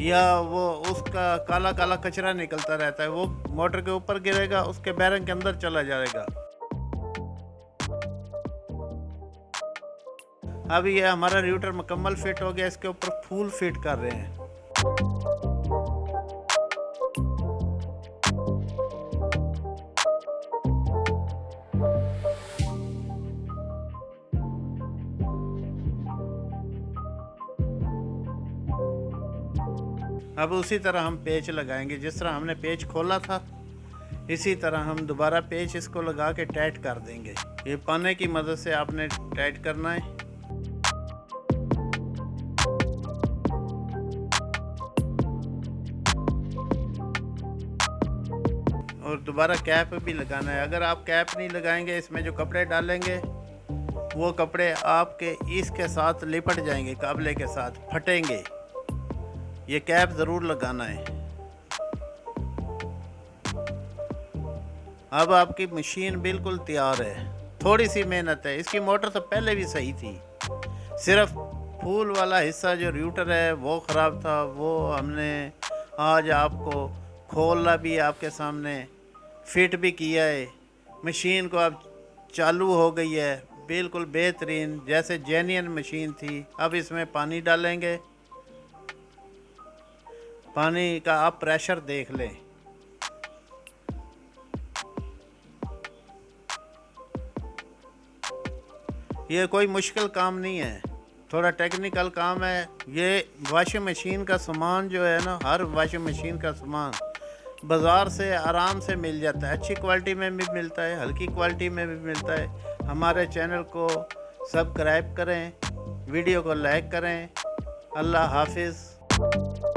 या वो उसका काला काला कचरा निकलता रहता है, वो मोटर के ऊपर गिरेगा, उसके बैरंग के अंदर चला जाएगा। अब ये हमारा र्यूटर मुकम्मल फिट हो गया, इसके ऊपर फूल फिट कर रहे हैं। अब उसी तरह हम पेच लगाएंगे, जिस तरह हमने पेच खोला था इसी तरह हम दोबारा पेच इसको लगा के टाइट कर देंगे। ये पाने की मदद से आपने टाइट करना है। और दोबारा कैप भी लगाना है। अगर आप कैप नहीं लगाएंगे, इसमें जो कपड़े डालेंगे वो कपड़े आपके इसके साथ लिपट जाएंगे, काबले के साथ फटेंगे। ये कैप ज़रूर लगाना है। अब आपकी मशीन बिल्कुल तैयार है। थोड़ी सी मेहनत है, इसकी मोटर तो पहले भी सही थी, सिर्फ फूल वाला हिस्सा जो र्यूटर है वो ख़राब था। वो हमने आज आपको खोला भी, आपके सामने फिट भी किया है। मशीन को अब चालू हो गई है, बिल्कुल बेहतरीन, जैसे जेन्युइन मशीन थी। अब इसमें पानी डालेंगे, पानी का आप प्रेशर देख लें। ये कोई मुश्किल काम नहीं है, थोड़ा टेक्निकल काम है। ये वॉशिंग मशीन का सामान जो है ना, हर वॉशिंग मशीन का सामान बाज़ार से आराम से मिल जाता है। अच्छी क्वालिटी में भी मिलता है, हल्की क्वालिटी में भी मिलता है। हमारे चैनल को सब्सक्राइब करें, वीडियो को लाइक करें। अल्लाह हाफिज़।